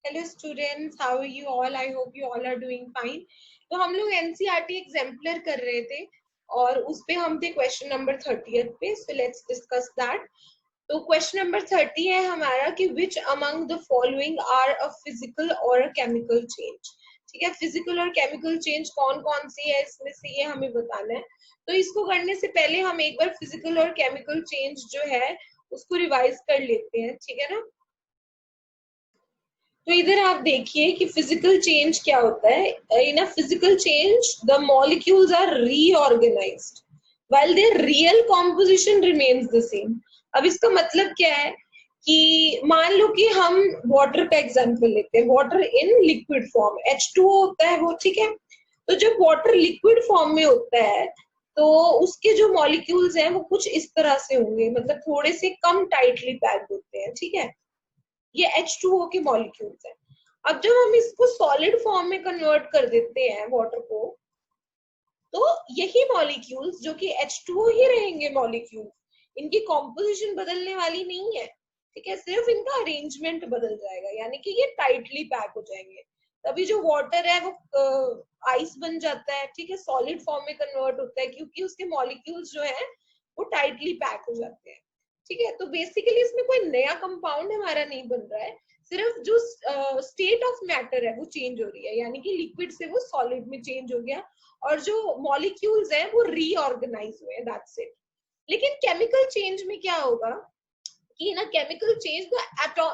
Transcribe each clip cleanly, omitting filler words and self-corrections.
Hello students, how are you all? I hope you all are doing fine. तो हम लोग NCERT exemplar कर रहे थे और उस पे हम थे क्वेश्चन नंबर 30 पे। So let's discuss that. तो क्वेश्चन नंबर 30 है हमारा कि which among the following are a physical और अ केमिकल चेंज। ठीक है, फिजिकल और केमिकल चेंज कौन कौन सी है इसमें से ये हमें बताना है। तो इसको करने से पहले हम एक बार फिजिकल और केमिकल चेंज जो है उसको रिवाइज कर लेते हैं, ठीक है ना। तो इधर आप देखिए कि फिजिकल चेंज क्या होता है। In a physical change the molecules are reorganised while their real composition remains the same. अब इसका मतलब क्या है कि मान लो कि हम वाटर का एग्जांपल लेते हैं, water in liquid form H2O होता है वो, ठीक है। तो जब वाटर लिक्विड फॉर्म में होता है तो उसके जो मॉलिक्यूल्स हैं वो कुछ इस तरह से होंगे, मतलब थोड़े से कम टाइटली पैक्ड होते हैं, ठीक है। ये H2O के मॉलिक्यूल्स हैं। अब जब हम इसको सॉलिड फॉर्म में कन्वर्ट कर देते हैं वाटर को, तो यही मॉलिक्यूल्स जो कि H2O ही रहेंगे मॉलिक्यूल्स, इनकी कॉम्पोजिशन बदलने वाली नहीं है, ठीक है। सिर्फ इनका अरेंजमेंट बदल जाएगा, यानी कि ये टाइटली पैक हो जाएंगे। तभी जो वाटर है वो आइस बन जाता है, ठीक है, सॉलिड फॉर्म में कन्वर्ट होता है क्योंकि उसके मॉलिक्यूल्स जो है वो टाइटली पैक हो जाते हैं, ठीक है। तो बेसिकली इसमें कोई नया कंपाउंड हमारा नहीं बन रहा है, सिर्फ जो स्टेट ऑफ मैटर है वो चेंज हो रही है, यानी कि लिक्विड से वो सॉलिड में चेंज हो गया और जो मॉलिक्यूल्स हैं वो रीऑर्गेनाइज हुए, दैट्स इट। लेकिन केमिकल चेंज में क्या होगा कि ना, chemical change the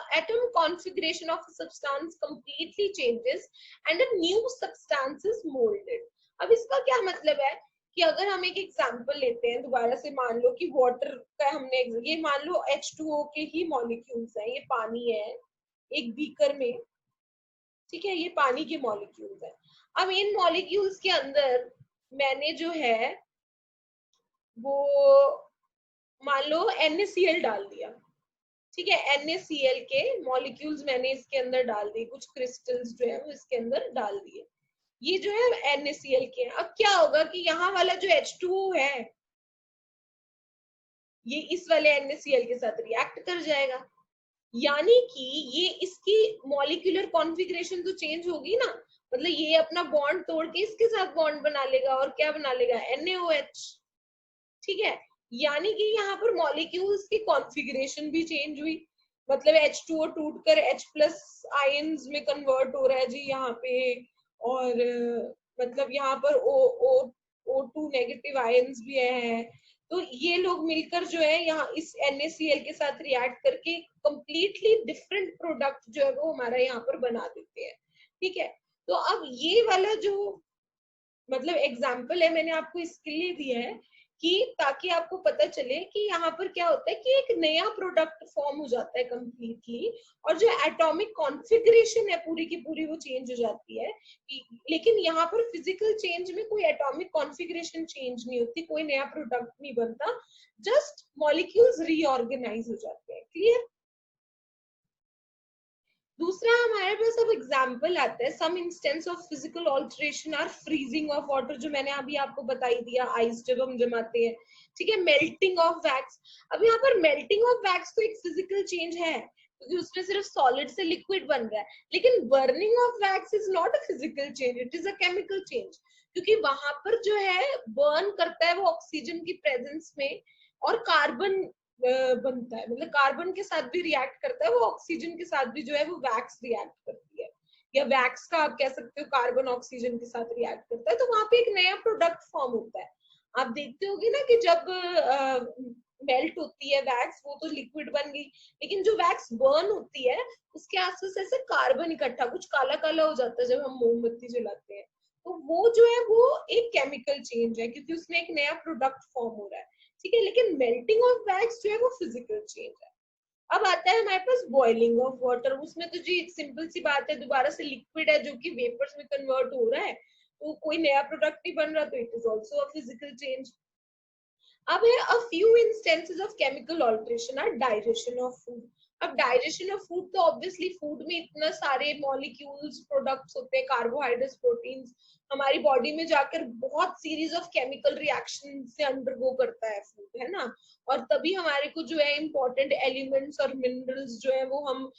atom configuration of a substance completely changes and a new substance is molded। अब इसका क्या मतलब है कि अगर हम एक एग्जांपल लेते हैं दोबारा से, मान लो कि वाटर का हमने ये मान लो H2O के ही मॉलिक्यूल्स हैं, ये पानी है एक बीकर में, ठीक है, ये पानी के मॉलिक्यूल्स हैं। अब इन मॉलिक्यूल्स के अंदर मैंने जो है वो मान लो NaCl डाल दिया, ठीक है। NaCl के मॉलिक्यूल्स मैंने इसके अंदर डाल दिए, कुछ क्रिस्टल्स जो है वो इसके अंदर डाल दिए, ये जो है NaCl के हैं। अब क्या होगा कि यहाँ वाला जो H2O है ये इस वाले NaCl के साथ रिएक्ट कर जाएगा, यानी कि ये इसकी मॉलिक्यूलर कॉन्फ़िगरेशन तो चेंज होगी ना, मतलब ये अपना बॉन्ड तोड़ के इसके साथ बॉन्ड बना लेगा और क्या बना लेगा, NaOH, ठीक है। यानी कि यहाँ पर मॉलिक्यूल्स की कॉन्फ़िगरेशन भी चेंज हुई, मतलब H2O टूटकर H प्लस आयंस में कन्वर्ट हो रहा है जी यहाँ पे, और मतलब यहाँ पर O2 नेगेटिव आयंस भी है। तो ये लोग मिलकर जो है यहाँ इस NaCl के साथ रिएक्ट करके कंप्लीटली डिफरेंट प्रोडक्ट जो है वो हमारा यहाँ पर बना देते हैं, ठीक है। तो अब ये वाला जो मतलब एग्जाम्पल है मैंने आपको इसके लिए दिया है कि ताकि आपको पता चले कि यहाँ पर क्या होता है कि एक नया प्रोडक्ट फॉर्म हो जाता है कंप्लीटली, और जो एटॉमिक कॉन्फ़िगरेशन है पूरी की पूरी वो चेंज हो जाती है। लेकिन यहाँ पर फिजिकल चेंज में कोई एटॉमिक कॉन्फ़िगरेशन चेंज नहीं होती, कोई नया प्रोडक्ट नहीं बनता, जस्ट मॉलिक्यूल्स रीऑर्गेनाइज हो जाते हैं। क्लियर? दूसरा हमारे पास अब एग्जाम्पल आता है, some instance of physical alteration are freezing of water, जो मैंने अभी आपको बताई दिया, आइस जब हम जमाते हैं, ठीक है, मेल्टिंग ऑफ वैक्स। अब यहाँ पर मेल्टिंग ऑफ वैक्स तो एक फिजिकल चेंज है क्योंकि उसमें सिर्फ सॉलिड से लिक्विड बन रहा है, लेकिन burning of wax is not a physical change, it is a chemical change, क्योंकि वहां पर जो है बर्न करता है वो ऑक्सीजन की प्रेजेंस में और कार्बन बनता है, मतलब कार्बन के साथ भी रिएक्ट करता है वो, ऑक्सीजन के साथ भी जो है वो वैक्स रिएक्ट करती है, या वैक्स का आप कह सकते हो कार्बन ऑक्सीजन के साथ रिएक्ट करता है, तो वहां पे एक नया प्रोडक्ट फॉर्म होता है। आप देखते होगे ना कि जब मेल्ट होती है वैक्स वो तो लिक्विड बन गई, लेकिन जो वैक्स बर्न होती है उसके आसपास ऐसे कार्बन इकट्ठा कुछ काला काला हो जाता है जब हम मोमबत्ती जलाते हैं, तो वो जो है वो एक केमिकल चेंज है क्योंकि उसमें एक नया प्रोडक्ट फॉर्म हो रहा है, ठीक है। लेकिन मेल्टिंग ऑफ वैक्स जो है वो फिजिकल चेंज है। अब आता है हमारे पास बॉइलिंग ऑफ वाटर, उसमें तो जी सिंपल सी बात है, दोबारा से लिक्विड है जो कि वेपर्स में कन्वर्ट हो रहा है, तो कोई नया प्रोडक्ट नहीं बन रहा, तो it is also a physical change. अब है a few instances of chemical alteration are digestion of food. अब डाइजेशन ऑफ फूड तो ऑब्वियसली फूड में इतना सारे मॉलिक्यूल्स प्रोडक्ट्स होते हैं, कार्बोहाइड्रेट्स, प्रोटीन्स, हमारी बॉडी में जाकर बहुत सीरीज ऑफ केमिकल रिएक्शन से अंडरगो करता है फूड, है ना, और तभी हमारे को जो है इम्पोर्टेंट एलिमेंट्स और मिनरल्स जो है वो हम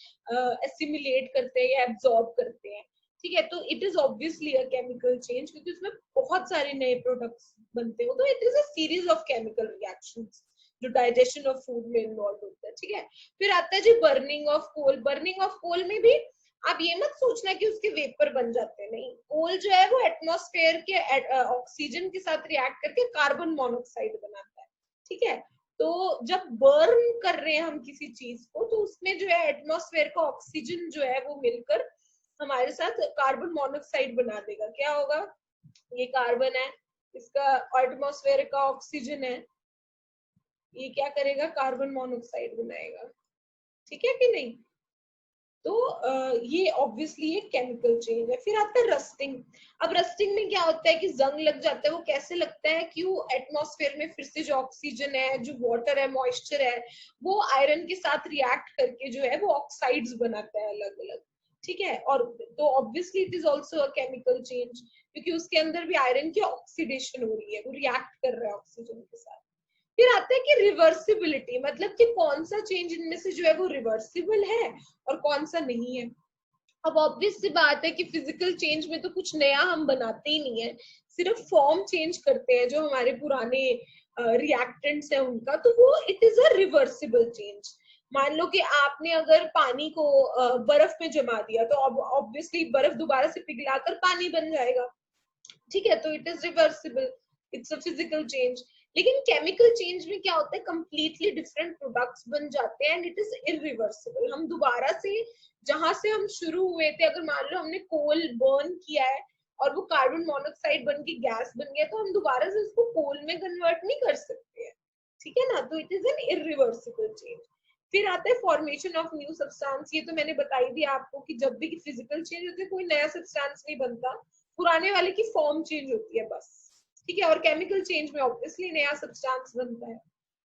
एसिमिलेट करते हैं या एब्जॉर्ब करते हैं, ठीक है। तो it is obviously a chemical change, क्योंकि उसमें बहुत सारे नए प्रोडक्ट्स बनते हो, तो it is a series of chemical reactions जो डाइजेशन ऑफ फूड में इन्वॉल्व होता है, ठीक है। फिर आता है जी burning of coal. Burning of coal में भी आप ये मत सोचना कि उसके वेपर बन जाते हैं, नहीं, कोल जो है वो एटमॉस्फेयर के ऑक्सीजन के साथ रिएक्ट करके कार्बन मोनोऑक्साइड बनाता है, ठीक है। तो जब बर्न कर रहे हैं हम किसी चीज को, तो उसमें जो है एटमॉस्फेयर का ऑक्सीजन जो है वो मिलकर हमारे साथ कार्बन मोनोऑक्साइड बना देगा। क्या होगा, ये कार्बन है, इसका एटमॉस्फेयर का ऑक्सीजन है, ये क्या करेगा, कार्बन मोनोऑक्साइड बनाएगा, ठीक है कि नहीं। तो ये ऑब्वियसली एक केमिकल चेंज है। फिर आता है रस्टिंग। अब रस्टिंग में क्या होता है कि जंग लग जाता है। वो कैसे लगता है कि वो एटमॉस्फेयर में फिर से जो ऑक्सीजन है, जो वाटर है, मॉइस्चर है, वो आयरन के साथ रिएक्ट करके जो है वो ऑक्साइड्स बनाता है अलग अलग, ठीक है। और तो obviously it is also a chemical change, क्योंकि उसके अंदर भी आयरन की ऑक्सीडेशन हो रही है, वो रिएक्ट कर रहा है ऑक्सीजन के साथ। फिर आता है कि रिवर्सिबिलिटी, मतलब कि कौन सा चेंज इनमें से जो है वो रिवर्सिबल है और कौन सा नहीं है। अब ऑब्वियस सी बात है कि फिजिकल चेंज में तो कुछ नया हम बनाते ही नहीं है, सिर्फ फॉर्म चेंज करते हैं जो हमारे पुराने रिएक्टेंट्स हैं उनका, तो वो it is a reversible change. मान लो कि आपने अगर पानी को बर्फ में जमा दिया, तो ऑब्वियसली बर्फ दोबारा से पिघलाकर पानी बन जाएगा, ठीक है। तो it is reversible, it's a physical change. लेकिन केमिकल चेंज में क्या होता है, कंप्लीटली डिफरेंट प्रोडक्ट्स बन जाते हैं एंड इट इज इरिवर्सिबल। हम दोबारा से जहां से हम शुरू हुए थे, अगर मान लो हमने कोल बर्न किया है और वो कार्बन मोनोऑक्साइड बन के गैस बन गया, तो हम दोबारा से उसको कोल में कन्वर्ट नहीं कर सकते हैं, ठीक है ना। तो it is N irreversible change. फिर आता है फॉर्मेशन ऑफ न्यू सब्सटेंस। ये तो मैंने बताई दी आपको कि जब भी फिजिकल चेंज होती है कोई नया सब्सटेंस नहीं बनता, पुराने वाले की फॉर्म चेंज होती है बस, ठीक है। और केमिकल चेंज में ऑब्वियसली नया सब्सटेंस बनता है।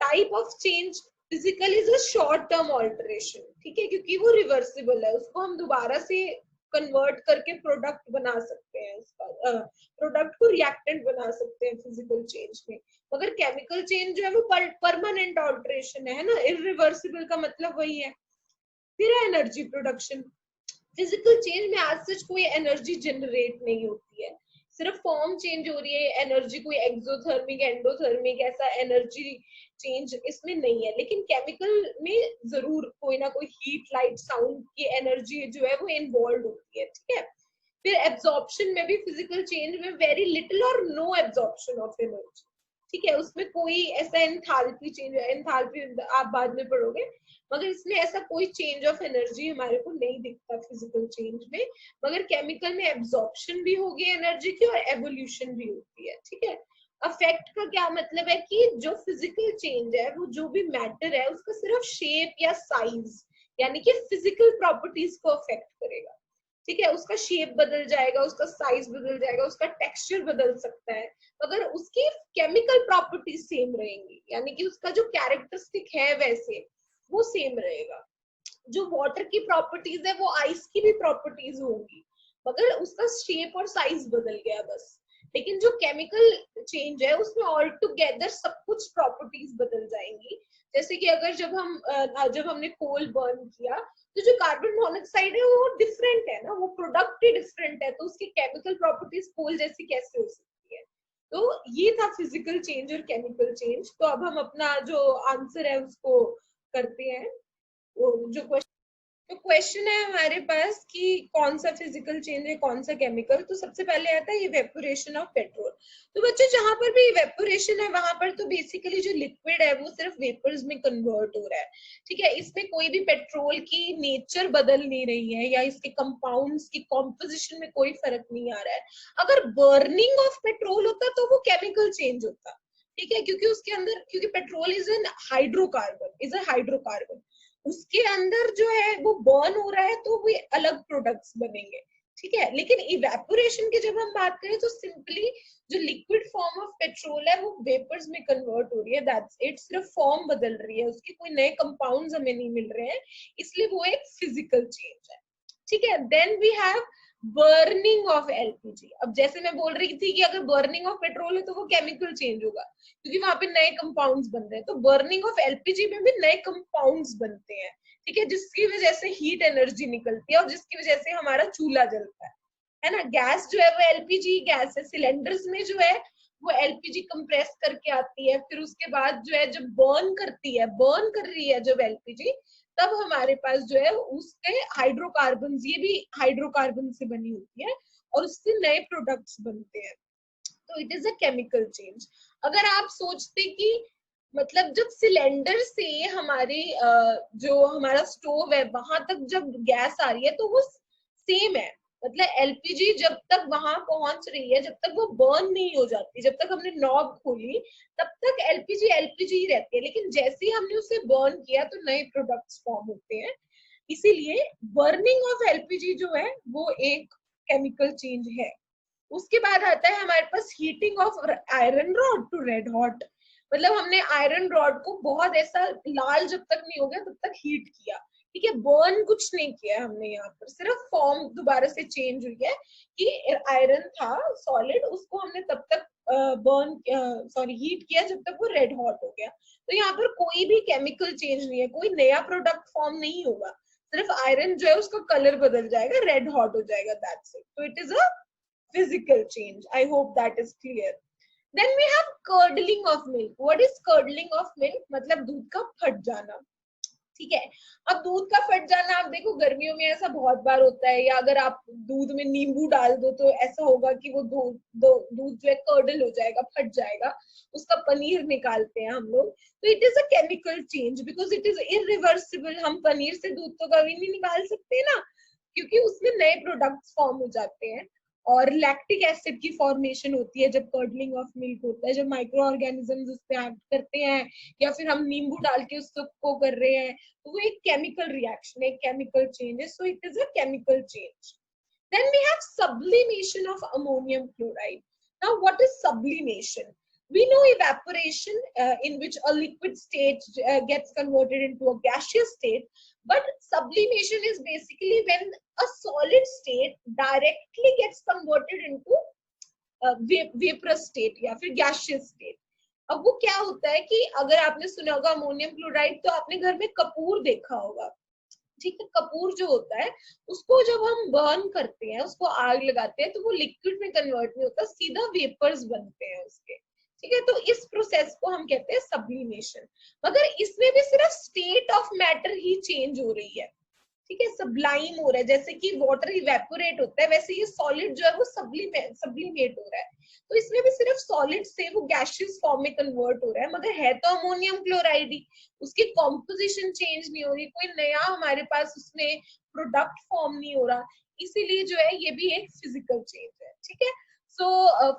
Type of change physical is a short term alteration, ठीक है, क्योंकि वो रिवर्सिबल है, उसको हम दोबारा से कन्वर्ट करके प्रोडक्ट बना सकते हैं, उसका प्रोडक्ट को रिएक्टेंट बना सकते हैं फिजिकल चेंज में। मगर केमिकल चेंज जो है वो परमानेंट ऑल्टरेशन है ना, इरिवर्सिबल का मतलब वही है। फिर एनर्जी प्रोडक्शन। फिजिकल चेंज में आज सच कोई एनर्जी जनरेट नहीं होती है, सिर्फ फॉर्म चेंज हो रही है। एनर्जी कोई एक्सोथर्मिक, एंडोथर्मिक ऐसा एनर्जी चेंज इसमें नहीं है। लेकिन केमिकल में जरूर कोई ना कोई हीट, लाइट, साउंड की एनर्जी जो है वो इन्वॉल्व होती है, ठीक है। फिर एब्जॉर्प्शन में भी फिजिकल चेंज में वेरी लिटिल और नो एब्जॉर्प्शन ऑफ एनर्जी, ठीक है। उसमें कोई ऐसा एंथैल्पी चेंज, एंथैल्पी आप बाद में पढ़ोगे, मगर इसमें ऐसा कोई चेंज ऑफ एनर्जी हमारे को नहीं दिखता फिजिकल चेंज में। मगर केमिकल में एब्जॉर्प्शन भी होगी एनर्जी की और एवोल्यूशन भी होती है, ठीक है। अफेक्ट का क्या मतलब है कि जो फिजिकल चेंज है वो जो भी मैटर है उसका सिर्फ शेप या साइज, यानी कि फिजिकल प्रॉपर्टीज को अफेक्ट करेगा, ठीक है। उसका शेप बदल जाएगा, उसका साइज बदल जाएगा, उसका टेक्सचर बदल सकता है, मगर उसकी केमिकल प्रॉपर्टीज सेम रहेंगी, यानी कि उसका जो कैरेक्टरिस्टिक है वैसे वो सेम रहेगा। जो वाटर की प्रॉपर्टीज है वो आइस की भी प्रॉपर्टीज होंगी, मगर उसका शेप और साइज बदल गया बस। लेकिन जो केमिकल चेंज है उसमें ऑल टुगेदर सब कुछ प्रॉपर्टीज बदल जाएंगी। जैसे कि अगर जब हमने कोल बर्न किया, तो जो कार्बन मोनोऑक्साइड है वो डिफरेंट है ना, वो प्रोडक्ट ही डिफरेंट है, तो उसकी केमिकल प्रॉपर्टीज कोल जैसी कैसे हो सकती है। तो ये था फिजिकल चेंज और केमिकल चेंज। तो अब हम अपना जो आंसर है उसको करते हैं। वो जो क्वेश्चन है हमारे पास कि कौन सा फिजिकल चेंज है कौन सा केमिकल, तो सबसे पहले आता है इवेपोरेशन ऑफ पेट्रोल। तो बच्चों जहां पर भी इवेपोरेशन है वहां पर तो बेसिकली जो लिक्विड है वो सिर्फ वेपर्स में कन्वर्ट हो रहा है, ठीक है। इसमें कोई भी पेट्रोल की नेचर बदल नहीं रही है या इसके कंपाउंड्स की कॉम्पोजिशन में कोई फर्क नहीं आ रहा है। अगर बर्निंग ऑफ पेट्रोल होता तो वो केमिकल चेंज होता, ठीक है, क्योंकि उसके अंदर, क्योंकि पेट्रोल इज अ हाइड्रोकार्बन, उसके अंदर जो है वो बर्न हो रहा है तो वो अलग प्रोडक्ट्स बनेंगे, ठीक है। लेकिन इवेपोरेशन की जब हम बात करें तो सिंपली जो लिक्विड फॉर्म ऑफ पेट्रोल है वो वेपर्स में कन्वर्ट हो रही है, दैट्स इट। सिर्फ फॉर्म बदल रही है, उसके कोई नए कंपाउंड्स हमें नहीं मिल रहे हैं, इसलिए वो एक फिजिकल चेंज है। ठीक है। Then we have burning of LPG. अब जैसे मैं बोल रही थी कि अगर बर्निंग ऑफ पेट्रोल है तो वो केमिकल चेंज होगा, क्योंकि वहां पे नए कंपाउंड्स बन रहे हैं। तो बर्निंग ऑफ एलपीजी में भी नए कंपाउंड्स बनते हैं, ठीक है, जिसकी वजह से हीट एनर्जी निकलती है और जिसकी वजह से हमारा चूल्हा जलता है ना। गैस जो है वो एलपीजी गैस है। सिलेंडर्स में जो है वो एलपीजी कंप्रेस करके आती है, फिर उसके बाद जो है जब बर्न करती है, बर्न कर रही है जब एलपीजी, तब हमारे पास जो है उससे हाइड्रोकार्बन, ये भी हाइड्रोकार्बन से बनी होती है और उससे नए प्रोडक्ट्स बनते हैं। तो it is a chemical change. अगर आप सोचते कि मतलब जब सिलेंडर से हमारे जो हमारा स्टोव है वहां तक जब गैस आ रही है तो वो सेम है। मतलब एलपीजी जब तक वहां पहुंच रही है, जब तक वो बर्न नहीं हो जाती, जब तक हमने नॉब खोली तब तक एलपीजी एलपीजी ही रहती है। लेकिन जैसे ही हमने उसे बर्न किया तो नए प्रोडक्ट्स फॉर्म होते हैं। इसीलिए बर्निंग ऑफ एलपीजी जो है वो एक केमिकल चेंज है। उसके बाद आता है हमारे पास heating of iron rod to red hot. मतलब हमने आयरन रॉड को बहुत ऐसा लाल जब तक नहीं हो गया तब तक हीट किया, ठीक है, बर्न कुछ नहीं किया हमने, यहाँ पर सिर्फ फॉर्म दोबारा से चेंज हुई है कि आयरन था सॉलिड, उसको हमने तब तक बर्न सॉरी हीट किया जब तक वो रेड हॉट हो गया। तो यहाँ पर कोई भी केमिकल चेंज नहीं है, कोई नया प्रोडक्ट फॉर्म नहीं होगा, सिर्फ आयरन जो है उसका कलर बदल जाएगा, रेड हॉट हो जाएगा, दैट्स इट। तो it is a physical change. I hope that is clear. Then we have curdling of milk. What is curdling of milk? मतलब दूध का फट जाना, ठीक है। अब दूध का फट जाना, आप देखो गर्मियों में ऐसा बहुत बार होता है, या अगर आप दूध में नींबू डाल दो तो ऐसा होगा कि वो दूध जो है कर्डल हो जाएगा, फट जाएगा, उसका पनीर निकालते हैं हम लोग। तो it is a chemical change because it is irreversible. हम पनीर से दूध तो कभी नहीं निकाल सकते ना, क्योंकि उसमें नए प्रोडक्ट्स फॉर्म हो जाते हैं। और लैक्टिक एसिड की फॉर्मेशन होती है जब कर्डलिंग ऑफ मिल्क होता है, जब माइक्रो ऑर्गेनिजम्स उस पर एक्ट करते हैं, या फिर हम नींबू डाल के उसको कर रहे हैं, तो वो एक केमिकल रिएक्शन है, एक केमिकल चेंज है। So it is a chemical change. Then we have sublimation of ammonium chloride. Now, what is sublimation? We know evaporation, in which a liquid state gets converted into a gaseous state, but sublimation is basically when a solid state directly gets converted into vaporous state या फिर gaseous state. अब वो क्या होता है कि अगर आपने सुना होगा अमोनियम क्लोराइड, तो आपने घर में कपूर देखा होगा, ठीक है। कपूर जो होता है उसको जब हम बर्न करते हैं, उसको आग लगाते हैं, तो वो लिक्विड में कन्वर्ट नहीं होता, सीधा वेपर्स बनते हैं उसके, ठीक है। तो इस प्रोसेस को हम कहते हैं सब्लिमेशन। मगर इसमें भी सिर्फ state of matter he change हो रही है, ठीक है, सब्लाइम हो रहा है। जैसे कि वाटर इवेपोरेट होता है, वैसे ये सॉलिड जो है वो सब्लिमेट हो रहा है। तो इसमें भी सिर्फ सॉलिड से वो गैशियस फॉर्म में कन्वर्ट हो रहा है, मगर है तो अमोनियम क्लोराइड ही, उसकी कॉम्पोजिशन चेंज नहीं हो रही, कोई नया हमारे पास उसमें प्रोडक्ट फॉर्म नहीं हो रहा। इसीलिए जो है ये भी एक फिजिकल चेंज है, ठीक है। So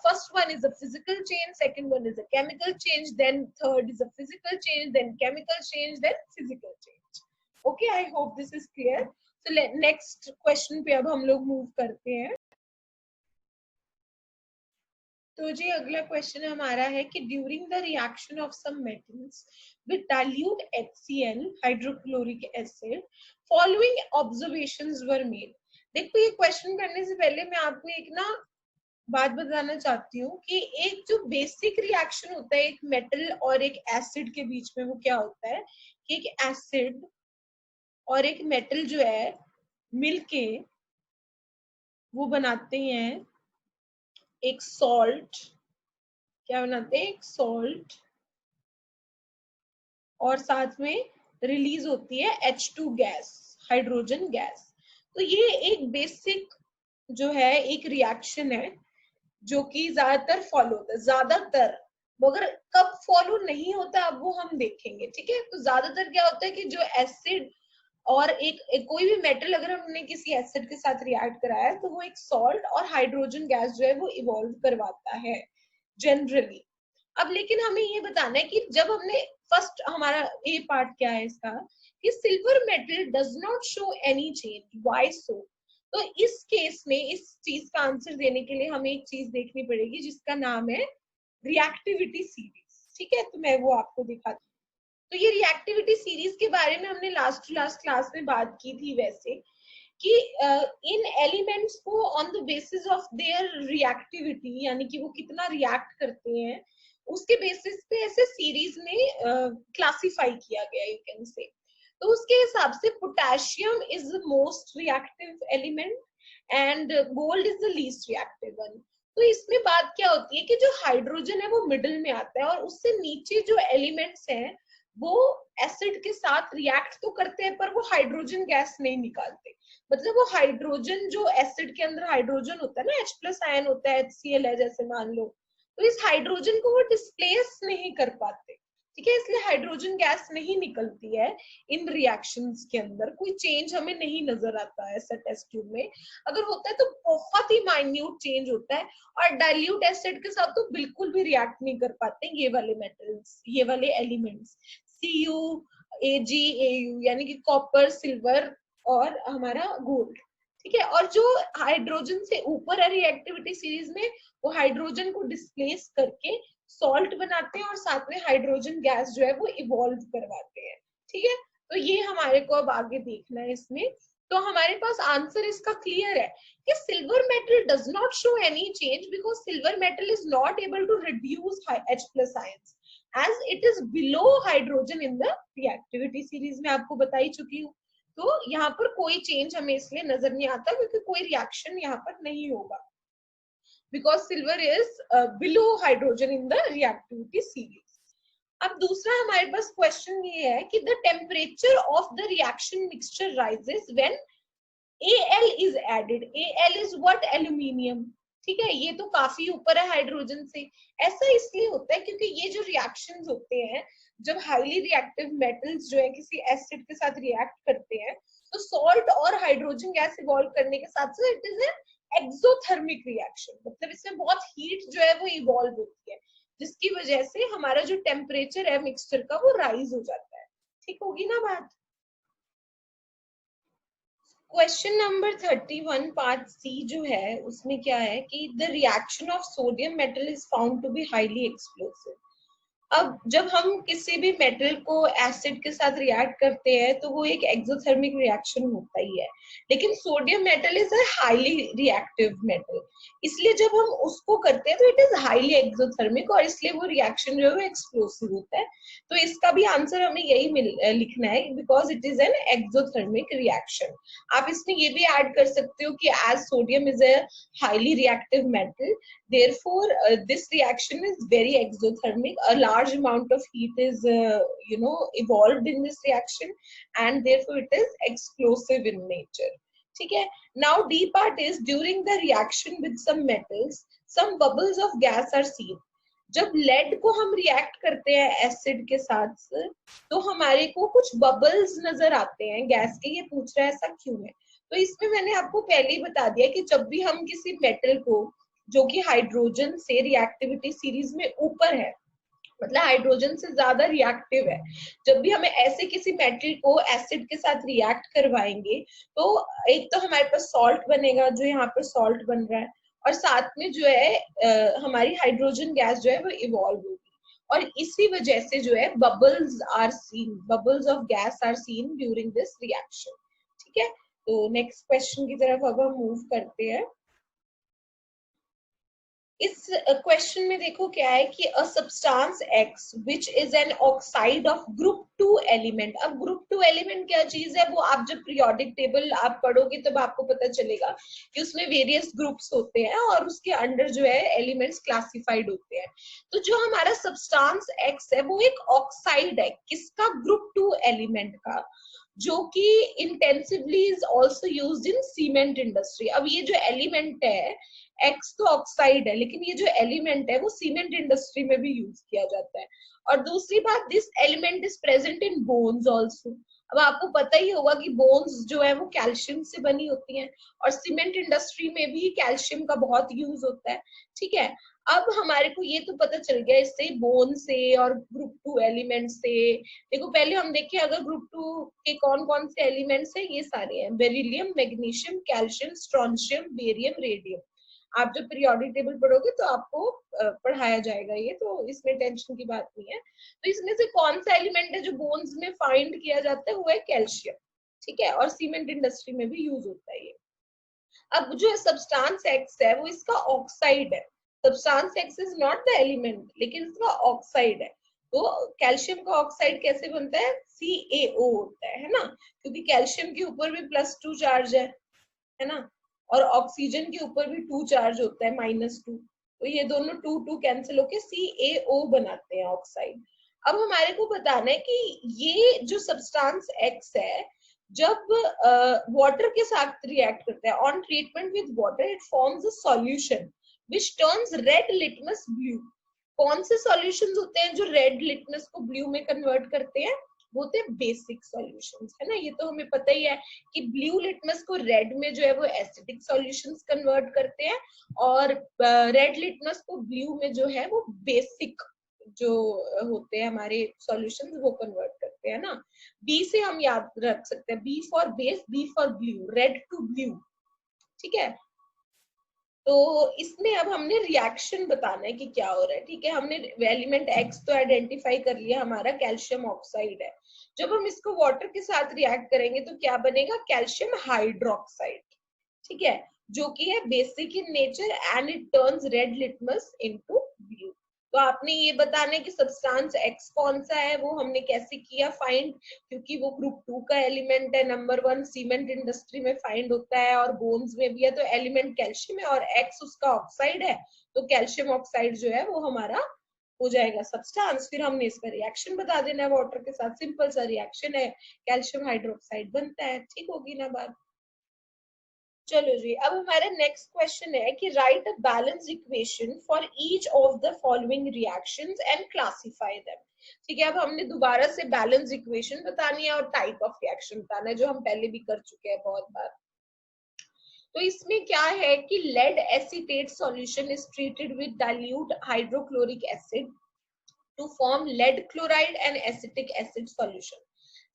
first one is a physical change, second one is a chemical change, then third is a physical change, then chemical change, then physical change. Okay, I hope this is clear. So next question पे अब हम लोग move करते हैं। तो जी अगला question हमारा है कि during the reaction of some metals with dilute HCl hydrochloric acid following observations were made. देखो ये क्वेश्चन करने से पहले मैं आपको एक ना बात बताना चाहती हूँ कि एक जो बेसिक रिएक्शन होता है एक मेटल और एक एसिड के बीच में, वो क्या होता है कि एक एसिड और एक मेटल जो है मिलके वो बनाते हैं एक सॉल्ट। क्या बनाते हैं? एक सॉल्ट, और साथ में रिलीज होती है H2 गैस, हाइड्रोजन गैस। तो ये एक बेसिक जो है एक रिएक्शन है जो कि ज्यादातर फॉलो होता है, ज्यादातर, मगर कब फॉलो नहीं होता अब वो हम देखेंगे, ठीक है। तो ज्यादातर क्या होता है कि जो एसिड और एक कोई भी मेटल अगर हमने किसी एसिड के साथ रिएक्ट कराया है तो वो एक सॉल्ट और हाइड्रोजन गैस जो है वो इवॉल्व करवाता है जनरली। अब लेकिन हमें ये बताना है कि जब हमने फर्स्ट, हमारा ए पार्ट क्या है इसका कि silver metal does not show any change, why so. तो इस केस में इस चीज का आंसर देने के लिए हमें एक चीज देखनी पड़ेगी जिसका नाम है रिएक्टिविटी सीरीज। ठीक है, तो मैं वो आपको दिखाती हूँ। तो ये रिएक्टिविटी सीरीज के बारे में हमने लास्ट क्लास में बात की थी वैसे, कि इन एलिमेंट्स को on the basis of their reactivity, यानी कि वो कितना रिएक्ट करते हैं, उसके बेसिस पे ऐसे सीरीज में क्लासिफाई किया गया, यू कैन से। तो उसके हिसाब से potassium is the most reactive element and gold is the least reactive one. तो इसमें बात क्या होती है कि जो हाइड्रोजन है वो मिडिल में आता है, और उससे नीचे जो एलिमेंट्स हैं वो एसिड के साथ रिएक्ट तो करते हैं पर वो हाइड्रोजन गैस नहीं निकालते। मतलब वो हाइड्रोजन, जो एसिड के अंदर हाइड्रोजन होता है ना, H+ आयन होता है, HCl है जैसे मान लो, तो इस हाइड्रोजन को वो डिस्प्लेस नहीं कर पाते। ठीक है, इसलिए हाइड्रोजन गैस नहीं निकलती है इन रिएक्शंस के अंदर, कोई चेंज हमें नहीं नजर आता है ऐसा टेस्ट ट्यूब में। अगर होता है तो बहुत ही माइन्यूट चेंज होता है, और डाइल्यूट एसिड के साथ तो बिल्कुल भी रिएक्ट नहीं कर पाते ये वाले मेटल्स, ये वाले एलिमेंट्स, Cu, Ag, Au, यानी कि कॉपर, सिल्वर और हमारा गोल्ड। ठीक है, और जो हाइड्रोजन से ऊपर है रिएक्टिविटी सीरीज में, वो हाइड्रोजन को डिस्प्लेस करके सॉल्ट बनाते हैं और साथ में हाइड्रोजन गैस जो है वो इवॉल्व करवाते हैं। ठीक है, तो ये हमारे को अब आगे देखना है इसमें। तो हमारे पास आंसर इसका क्लियर है कि silver metal does not show any change because silver metal is not able to reduce H+ ions as it is below hydrogen in the reactivity series में आपको बता ही चुकी हूँ। तो यहाँ पर कोई चेंज हमें इसलिए नजर नहीं आता क्योंकि कोई रिएक्शन यहाँ पर नहीं होगा, because silver is below hydrogen in the reactivity series. अब दूसरा हमारे पास क्वेश्चन ये है कि the temperature of the reaction mixture rises when Al is added। Al is what? Aluminium. ठीक है, ये तो काफी ऊपर है हाइड्रोजन से। ऐसा इसलिए होता है क्योंकि ये जो रिएक्शंस होते हैं, जब हाईली रिएक्टिव मेटल्स जो है किसी एसिड के साथ रिएक्ट करते हैं, तो सॉल्ट और हाइड्रोजन गैस इवॉल्व करने के साथ साथ it is an exothermic reaction, मतलब इसमें बहुत हीट जो है वो इवॉल्व होती है, जिसकी वजह से हमारा जो टेम्परेचर है मिक्सचर का वो राइज हो जाता है। ठीक होगी ना बात? क्वेश्चन नंबर 31 पार्ट सी जो है उसमें क्या है कि the reaction of sodium metal is found to be highly explosive. अब जब हम किसी भी मेटल को एसिड के साथ रिएक्ट करते हैं तो वो एक एक्सोथर्मिक रिएक्शन होता ही है, लेकिन sodium metal is a highly reactive metal, इसलिए जब हम उसको करते हैं तो इट इज हाईली एक्सोथर्मिक, और इसलिए वो रिएक्शन जो है वो एक्सप्लोसिव होता है। तो इसका भी आंसर हमें यही लिखना है, because it is an exothermic reaction. आप इसमें ये भी ऐड कर सकते हो कि as sodium is a highly reactive metal, therefore this reaction is very exothermic, a large amount of heat is evolved in this reaction, and therefore it is explosive in nature. ठीक है, now D part is during the reaction with some metals some bubbles of gas are seen। जब lead को हम react करते हैं acid के साथ तो हमारे को कुछ बबल्स नजर आते हैं गैस के। ये पूछ रहा है ऐसा क्यों है, तो इसमें मैंने आपको पहले ही बता दिया कि जब भी हम किसी मेटल को जो कि हाइड्रोजन से रिएक्टिविटी सीरीज में ऊपर है, मतलब हाइड्रोजन से ज्यादा रिएक्टिव है, जब भी हमें ऐसे किसी मेटल को एसिड के साथ रिएक्ट करवाएंगे तो एक तो हमारे पास सॉल्ट बनेगा, जो यहाँ पर सॉल्ट बन रहा है, और साथ में जो है हमारी हाइड्रोजन गैस जो है वो इवॉल्व होगी, और इसी वजह से जो है bubbles are seen, bubbles of gas are seen during this reaction. ठीक है, तो नेक्स्ट क्वेश्चन की तरफ अब हम मूव करते हैं। इस क्वेश्चन में देखो क्या है कि a substance x which is an oxide of group 2 element. अब ग्रुप 2 एलिमेंट क्या चीज है, वो आप जब पीरियोडिक टेबल आप पढ़ोगे तब आपको पता चलेगा कि उसमें वेरियस ग्रुप्स होते हैं और उसके अंडर जो है एलिमेंट्स क्लासिफाइड होते हैं। तो जो हमारा सब्सटेंस एक्स है वो एक ऑक्साइड है, किसका? ग्रुप 2 एलिमेंट का, जो कि intensively is also used in cement industry. अब ये जो एलिमेंट है एक्स तो ऑक्साइड है, लेकिन ये जो एलिमेंट है वो सीमेंट इंडस्ट्री में भी यूज किया जाता है। और दूसरी बात, this element is present in bones also. अब आपको पता ही होगा कि बोन्स जो है वो कैल्शियम से बनी होती हैं, और सीमेंट इंडस्ट्री में भी कैल्शियम का बहुत यूज होता है, ठीक है। अब हमारे को ये तो पता चल गया इससे बोन से और ग्रुप 2 एलिमेंट से। देखो पहले हम देखें अगर ग्रुप 2 के कौन कौन से एलिमेंट्स हैं, ये सारे हैं, beryllium, magnesium, calcium, strontium, barium, radium. आप जब पीरियोडिक टेबल पढ़ोगे तो आपको पढ़ाया जाएगा ये, तो इसमें टेंशन की बात नहीं है। तो इसमें से कौन सा एलिमेंट है जो बोन्स में फाइंड किया जाता है, वो है कैल्शियम, ठीक है, और सीमेंट इंडस्ट्री में भी यूज होता है ये। अब जो सब्सटेंस एक्स है वो इसका ऑक्साइड है। Substance x is not the element, लेकिन इसका ऑक्साइड है। तो कैल्शियम का ऑक्साइड कैसे बनता है, CaO होता है ना, क्योंकि कैल्शियम के ऊपर भी +2 चार्ज है ना, और ऑक्सीजन के ऊपर भी 2 चार्ज होता है, -2। तो ये दोनों 2 2 कैंसिल होके CaO बनाते हैं ऑक्साइड। अब हमारे को बताना है कि ये जो सब्सटेंस एक्स है जब वाटर के साथ रिएक्ट करता है, on treatment with water it forms a solution which turns red litmus blue. कौन से सॉल्यूशंस होते हैं जो रेड लिटमस को ब्लू में कन्वर्ट करते हैं, वो होते हैं बेसिक सॉल्यूशंस, है ना। ये तो हमें पता ही है कि ब्लू लिटमस को रेड में जो है वो एसिडिक सॉल्यूशंस कन्वर्ट करते हैं, और रेड लिटमस को ब्लू में जो है वो बेसिक जो होते हैं हमारे सॉल्यूशंस वो कन्वर्ट करते हैं ना। बी से हम याद रख सकते हैं, B for base, B for blue, red to blue, ठीक है। तो इसमें अब हमने रिएक्शन बताना है कि क्या हो रहा है, ठीक है। हमने एलिमेंट एक्स तो आइडेंटिफाई कर लिया, हमारा कैल्शियम ऑक्साइड है। जब हम इसको वाटर के साथ रिएक्ट करेंगे तो क्या बनेगा, कैल्शियम हाइड्रोक्साइड, ठीक है, जो कि है basic in nature and it turns red litmus into blue. तो आपने ये बताना है कि सब्सटेंस एक्स कौन सा है, वो हमने कैसे किया फाइंड, क्योंकि वो ग्रुप 2 का एलिमेंट है, नंबर 1 सीमेंट इंडस्ट्री में फाइंड होता है और बोन्स में भी है, तो एलिमेंट कैल्शियम है और एक्स उसका ऑक्साइड है, तो कैल्शियम ऑक्साइड जो है वो हमारा हो जाएगा सब्सटेंस। फिर हमने इसका रिएक्शन बता देना है वाटर के साथ, सिंपल सा रिएक्शन है, कैल्शियम हाइड्रोक्साइड बनता है, ठीक होगी ना बात। चलो जी, अब हमारा नेक्स्ट क्वेश्चन है कि right a balance equation for each of the following reactions and classify them. ठीक है, अब हमने दोबारा से बैलेंस इक्वेशन बतानी है और टाइप ऑफ रिएक्शन बताना है, जो हम पहले भी कर चुके हैं बहुत बार। तो इसमें क्या है कि lead acetate solution is treated with dilute hydrochloric acid to form lead chloride and acetic acid solution.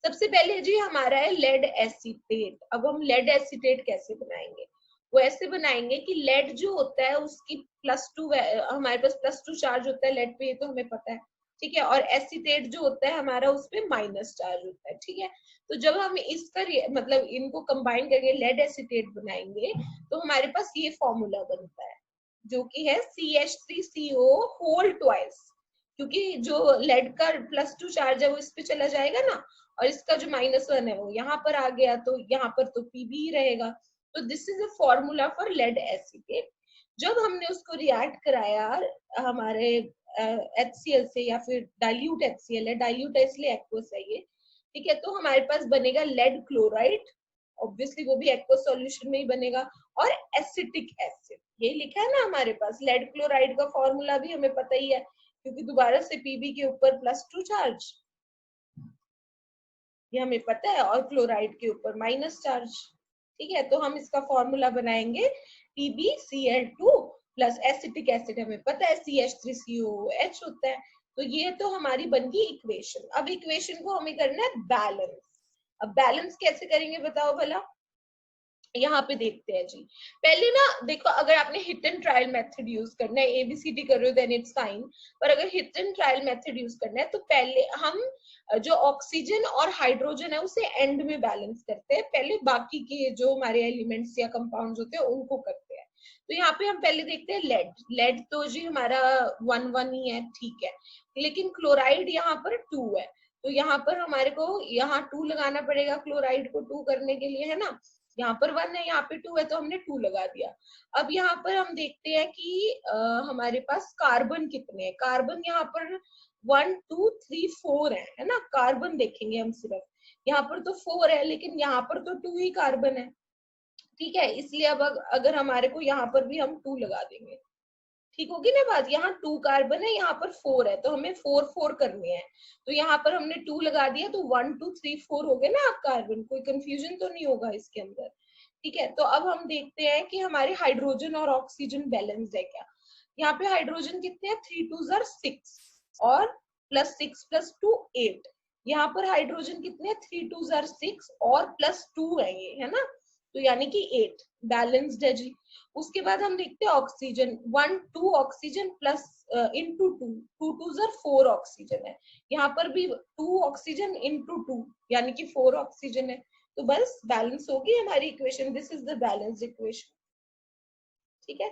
सबसे पहले जी हमारा है लेड एसीटेट। अब हम लेड एसीटेट कैसे बनाएंगे, वो ऐसे बनाएंगे कि लेड जो होता है उसकी +2, हमारे पास +2 चार्ज होता है लेड पे, ये तो हमें पता है, ठीक है, और एसीटेट जो होता है हमारा उसपे माइनस चार्ज होता है, ठीक है। तो जब हम इसका मतलब इनको कंबाइन करके लेड एसीटेट बनाएंगे तो हमारे पास ये फॉर्मूला बनता है, जो कि है CH3CO होल ट्वाइस, क्योंकि जो लेड का +2 चार्ज है वो इस पे चला जाएगा ना, और इसका जो -1 है वो यहाँ पर आ गया, तो यहाँ पर तो Pb ही रहेगा। तो this is a formula for lead acetate. जब हमने उसको रिएक्ट कराया हमारे HCl से, या फिर डाइल्यूट HCl है, डाइल्यूट है इसलिए एक्वस है ये, ठीक है, तो हमारे पास बनेगा लेड क्लोराइड, ऑब्वियसली वो भी एक्वस सॉल्यूशन में ही बनेगा, और एसिटिक एसिड, ये लिखा है ना हमारे पास। लेड क्लोराइड का फॉर्मूला भी हमें पता ही है, क्योंकि दोबारा से Pb के ऊपर +2 चार्ज, ये हमें पता है, और क्लोराइड के ऊपर माइनस चार्ज, ठीक है। तो हम इसका फॉर्मूला बनाएंगे PbCl2 प्लस एसिटिक एसिड हमें पता है CH3COOH होता है। तो ये तो हमारी बन गई इक्वेशन। अब इक्वेशन को हमें करना है बैलेंस। अब बैलेंस कैसे करेंगे बताओ भला, यहाँ पे देखते हैं जी। पहले ना देखो, अगर आपने hit and trial method use करना है, ABCD कर रहे हो देन इट्स फाइन, पर अगर hit and trial method use करना है तो पहले हम जो ऑक्सीजन और हाइड्रोजन है उसे एंड में बैलेंस करते हैं, पहले बाकी के जो हमारे एलिमेंट्स या कंपाउंड्स होते हैं उनको करते हैं। तो यहाँ पे हम पहले देखते हैं लेड। लेड तो जी हमारा 1 1 ही है, ठीक है, लेकिन क्लोराइड यहाँ पर 2 है, तो यहाँ पर हमारे को यहाँ 2 लगाना पड़ेगा क्लोराइड को 2 करने के लिए, है ना। यहाँ पर 1 है, यहाँ पे 2 है, तो हमने 2 लगा दिया। अब यहाँ पर हम देखते हैं कि हमारे पास कार्बन कितने हैं। कार्बन यहाँ पर 1 2 3 4 है ना। कार्बन देखेंगे हम सिर्फ, यहाँ पर तो 4 है लेकिन यहाँ पर तो 2 ही कार्बन है, ठीक है, इसलिए अब अगर हमारे को यहाँ पर भी हम 2 लगा देंगे, ठीक होगी ना बात। यहाँ 2 कार्बन है, यहाँ पर 4 है, तो हमें 4 4 करने हैं। तो यहाँ पर हमने 2 लगा दिया, तो 1 2 3 4 हो गए ना आप कार्बन। कोई कंफ्यूजन तो नहीं होगा इसके अंदर। ठीक है, तो अब हम देखते हैं कि हमारे हाइड्रोजन और ऑक्सीजन बैलेंस है क्या। यहाँ पे हाइड्रोजन कितने हैं, 3 2 6 और प्लस 6 प्लस 2 8। यहाँ पर हाइड्रोजन कितने, 3 2 6 और प्लस 2 है ये, है ना, तो यानी कि 8 बैलेंस्ड है जी। उसके बाद हम देखते हैं oxygen, 1 2 oxygen plus into 2, 2 2 4 oxygen है। यहाँ पर भी 2 ऑक्सीजन इंटू 2 यानी कि 4 ऑक्सीजन है। तो बस बैलेंस होगी हमारी equation. This is the balance equation. ठीक है,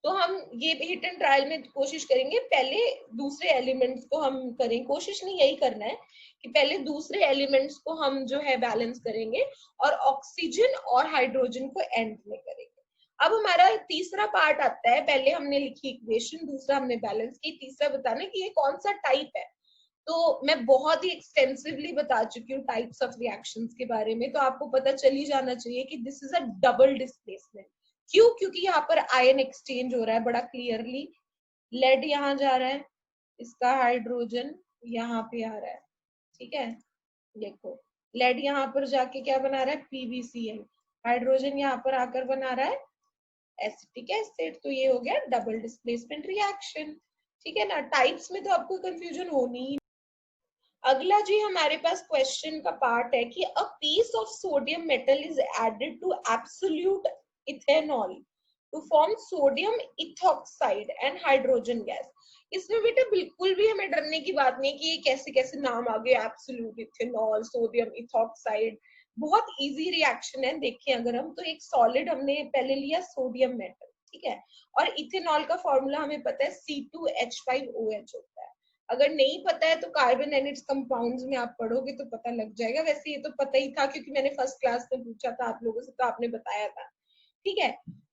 तो हम ये हिट एंड ट्रायल में कोशिश करेंगे, पहले दूसरे एलिमेंट्स को हम करें, कोशिश नहीं यही करना है कि पहले दूसरे एलिमेंट्स को हम जो है बैलेंस करेंगे और ऑक्सीजन और हाइड्रोजन को एंड में करेंगे। अब हमारा तीसरा पार्ट आता है, पहले हमने लिखी इक्वेशन, दूसरा हमने बैलेंस की, तीसरा बताना कि ये कौन सा टाइप है। तो मैं बहुत ही एक्सटेंसिवली बता चुकी हूँ टाइप्स ऑफ रिएक्शंस के बारे में, तो आपको पता चल ही जाना चाहिए कि this is a double displacement. क्यों, क्योंकि यहाँ पर आयन एक्सचेंज हो रहा है बड़ा क्लियरली। लेड यहाँ जा रहा है, इसका हाइड्रोजन यहाँ पे आ रहा है। ठीक है, देखो लेड यहाँ पर जाके क्या बना रहा है, PbCl। हाइड्रोजन यहाँ पर आकर बना रहा है एसिटिक एसिड। तो ये हो गया डबल डिस्प्लेसमेंट रिएक्शन। ठीक है ना, टाइप्स में तो आपको कंफ्यूजन होनी ही। अगला जी हमारे पास क्वेश्चन का पार्ट है कि a piece of sodium metal is added to absolute ethanol to form sodium ethoxide and hydrogen gas. इसमें बेटा बिल्कुल भी हमें डरने की बात नहीं कि ये कैसे कैसे नाम आ गए, एब्सोल्यूट इथेनॉल, सोडियम इथॉक्साइड। बहुत इजी रिएक्शन है। देखिए अगर हम, तो एक सॉलिड हमने पहले लिया सोडियम मेटल, ठीक है, और इथेनॉल का फॉर्मूला हमें पता है C2H5OH होता है। अगर नहीं पता है तो कार्बन एंड इट्स कंपाउंड्स में आप पढ़ोगे तो पता लग जाएगा। वैसे ये तो पता ही था क्योंकि मैंने फर्स्ट क्लास में पूछा था आप लोगों से, तो आपने बताया था। ठीक है,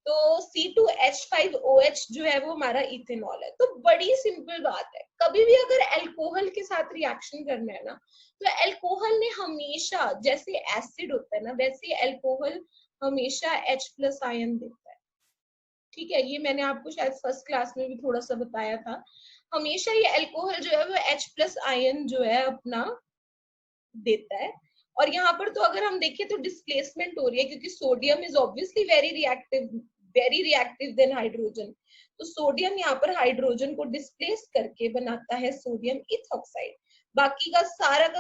तो C2H5OH जो है वो हमारा इथेनॉल है। तो बड़ी सिंपल बात है, कभी भी अगर अल्कोहल के साथ रिएक्शन करना है ना, तो अल्कोहल ने हमेशा, जैसे एसिड होता है ना वैसे अल्कोहल हमेशा H+ आयन देता है। ठीक है, ये मैंने आपको शायद फर्स्ट क्लास में भी थोड़ा सा बताया था। हमेशा ये अल्कोहल जो है वो H+ आयन जो है अपना देता है। और यहाँ पर तो अगर हम देखें तो डिस्प्लेसमेंट हो रही है, क्योंकि sodium is obviously very reactive than hydrogen. तो सोडियम यहाँ पर हाइड्रोजन को डिस्प्लेस करके बनाता है सोडियम इथॉक्साइड। बाकी का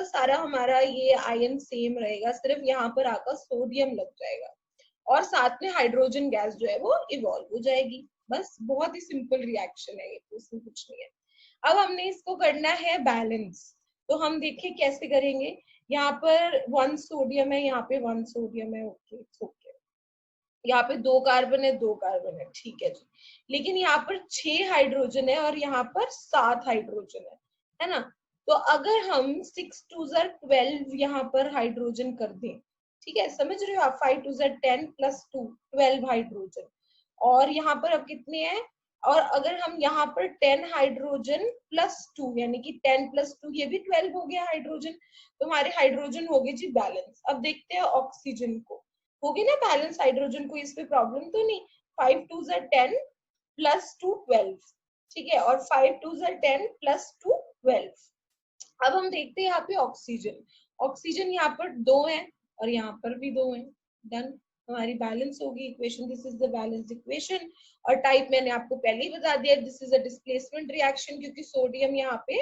सारा हमारा ये आयन सेम रहेगा, सिर्फ यहाँ पर आकर सोडियम लग जाएगा और साथ में हाइड्रोजन गैस जो है वो इवॉल्व हो जाएगी। बस बहुत ही सिंपल रिएक्शन है ये, तो इसमें कुछ नहीं है। अब हमने इसको करना है बैलेंस, तो हम देखें कैसे करेंगे। यहाँ पर 1 सोडियम है, यहाँ पे 1 सोडियम है, ओके ओके। यहाँ पे 2 कार्बन है, 2 कार्बन है, ठीक है जी। लेकिन यहाँ पर 6 हाइड्रोजन है और यहाँ पर 7 हाइड्रोजन है ना। तो अगर हम 6 2 12 यहाँ पर हाइड्रोजन कर दें, ठीक है, समझ रहे हो आप, 5 2 10 प्लस 2 12 हाइड्रोजन। और यहाँ पर अब कितने हैं, और अगर हम यहाँ पर 10 हाइड्रोजन प्लस 2 यानी कि 10 प्लस 2 ये भी 12 हो गया हाइड्रोजन। तो हमारे हाइड्रोजन हो गए जी बैलेंस। अब देखते हैं ऑक्सीजन को, होगी ना बैलेंस हाइड्रोजन को, इस पे प्रॉब्लम तो नहीं। 5 2 10 प्लस 2 12, ठीक है, और 5 2 10 प्लस 2 12। अब हम देखते हैं यहाँ पे ऑक्सीजन। ऑक्सीजन यहाँ पर 2 है और यहाँ पर भी 2 है। डन, हमारी बैलेंस होगी equation. This is the balance equation. और टाइप मैंने आपको पहले ही बता दिया, this is a displacement reaction, क्योंकि सोडियम यहाँ पे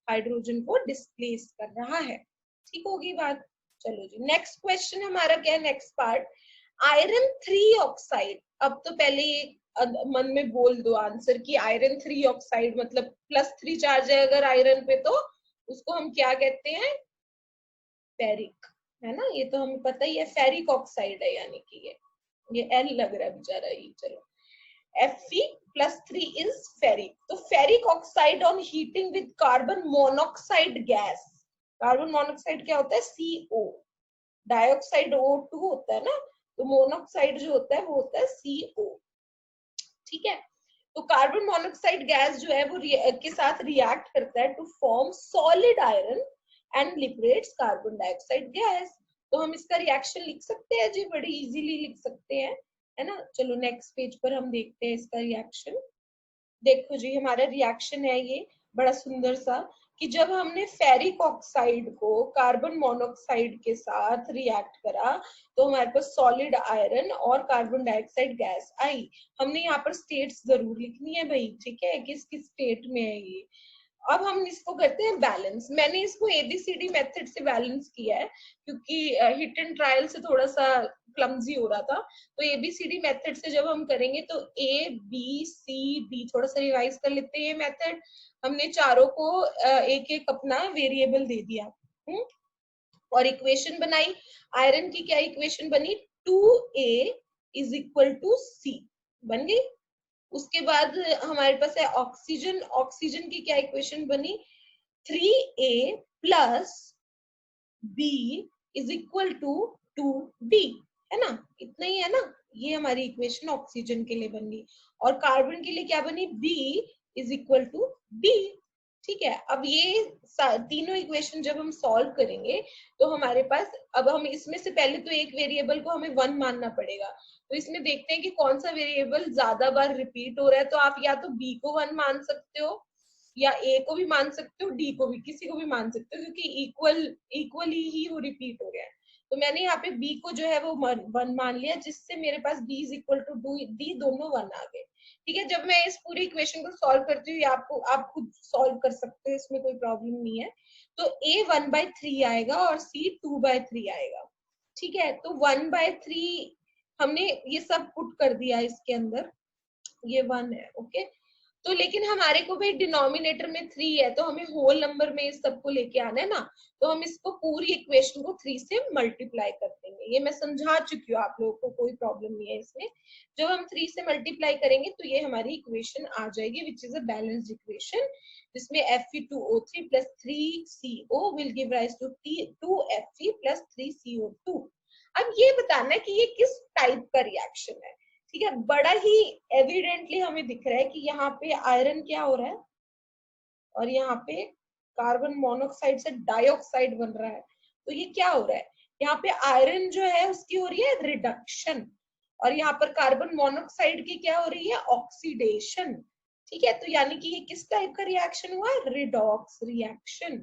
हाइड्रोजन को डिस्प्लेस कर रहा है। ठीक होगी बात। चलो जी, नेक्स्ट क्वेश्चन हमारा क्या है, नेक्स्ट पार्ट, आयरन 3 ऑक्साइड। अब तो पहले मन में बोल दो आंसर कि आयरन 3 ऑक्साइड मतलब +3 चार्ज है अगर आयरन पे, तो उसको हम क्या कहते हैं, फेरिक, है ना। ये तो हमें पता ही है, फेरिक ऑक्साइड है, यानी कि ये एल लग रहा है बेचारा ये। चलो, Fe+3 is ferric. तो ferric oxide on heating with carbon monoxide gas. Carbon monoxide क्या होता है, CO। डाइऑक्साइड O2 होता है ना, तो मोनोक्साइड जो होता है वो होता है CO। ठीक है, तो कार्बन मोनोक्साइड गैस जो है वो के साथ रिएक्ट करता है to form solid iron and liberates carbon dioxide gas. तो हम इसका रिएक्शन लिख सकते हैं जी, बड़ी इजीली लिख सकते हैं, है ना। चलो नेक्स्ट पेज पर हम देखते हैं इसका रिएक्शन। देखो जी, हमारा रिएक्शन है ये बड़ा सुंदर सा, कि जब हमने फेरिक ऑक्साइड को कार्बन मोनोऑक्साइड के साथ रिएक्ट करा तो हमारे पास सॉलिड आयरन और कार्बन डाइऑक्साइड गैस आई। हमने यहाँ पर स्टेट्स जरूर लिखनी है भाई, ठीक है, किस किस स्टेट में है ये। अब हम इसको करते हैं बैलेंस। मैंने इसको एबीसीडी मेथड से बैलेंस किया है क्योंकि हिट एंड ट्रायल से थोड़ा सा क्लमजी हो रहा था। तो एबीसीडी मेथड से जब हम करेंगे तो ए बी सी डी, थोड़ा सा रिवाइज कर लेते हैं ये मेथड। हमने चारों को एक एक अपना वेरिएबल दे दिया, और इक्वेशन बनाई। आयरन की क्या इक्वेशन बनी, 2A इज इक्वल टू सी, बन गई। उसके बाद हमारे पास है ऑक्सीजन। ऑक्सीजन की क्या इक्वेशन बनी, 3A plus B is equal to 2D, है ना, इतना ही है ना। ये हमारी इक्वेशन ऑक्सीजन के लिए बन गई। और कार्बन के लिए क्या बनी, B is equal to D। ठीक है, अब ये तीनों इक्वेशन जब हम सॉल्व करेंगे तो हमारे पास, अब हम इसमें से पहले तो एक वेरिएबल को हमें 1 मानना पड़ेगा। तो इसमें देखते हैं कि कौन सा वेरिएबल ज्यादा बार रिपीट हो रहा है। तो आप या तो B को 1 मान सकते हो, या A को भी मान सकते हो, D को भी, किसी को भी मान सकते हो, क्योंकि इक्वली ही वो रिपीट हो गया है। तो मैंने यहाँ पे B को जो है वो 1 मान लिया, जिससे मेरे पास B is equal to D, दोनों 1 आ गए। ठीक है, जब मैं इस पूरी इक्वेशन को सॉल्व करती हूँ, आपको आप खुद सॉल्व कर सकते हो, इसमें कोई प्रॉब्लम नहीं है। तो A 1/3 आएगा और C 2/3 आएगा। ठीक है, तो 1/3 हमने ये सब पुट कर दिया इसके अंदर, ये 1 है, ओके। तो लेकिन हमारे को भाई डिनोमिनेटर में 3 है, तो हमें होल नंबर में इस सबको लेके आना है ना। तो हम इसको पूरी इक्वेशन को 3 से मल्टीप्लाई कर देंगे। ये मैं समझा चुकी हूँ आप लोगों को, कोई प्रॉब्लम नहीं है इसमें। जब हम 3 से मल्टीप्लाई करेंगे तो ये हमारी इक्वेशन आ जाएगी, which is a balanced equation, जिसमें Fe2O3 plus 3CO will give rise to 2Fe plus 3CO2। अब ये बताना है कि ये किस टाइप का रिएक्शन है। ठीक है, बड़ा ही एविडेंटली हमें दिख रहा है कि यहाँ पे आयरन क्या हो रहा है, और यहाँ पे कार्बन मोनोऑक्साइड से डाइऑक्साइड बन रहा है। तो ये क्या हो रहा है, यहाँ पे आयरन जो है उसकी हो रही है रिडक्शन, और यहाँ पर कार्बन मोनोऑक्साइड की क्या हो रही है, ऑक्सीडेशन। ठीक है, तो यानी कि ये किस टाइप का रिएक्शन हुआ, रिडॉक्स रिएक्शन।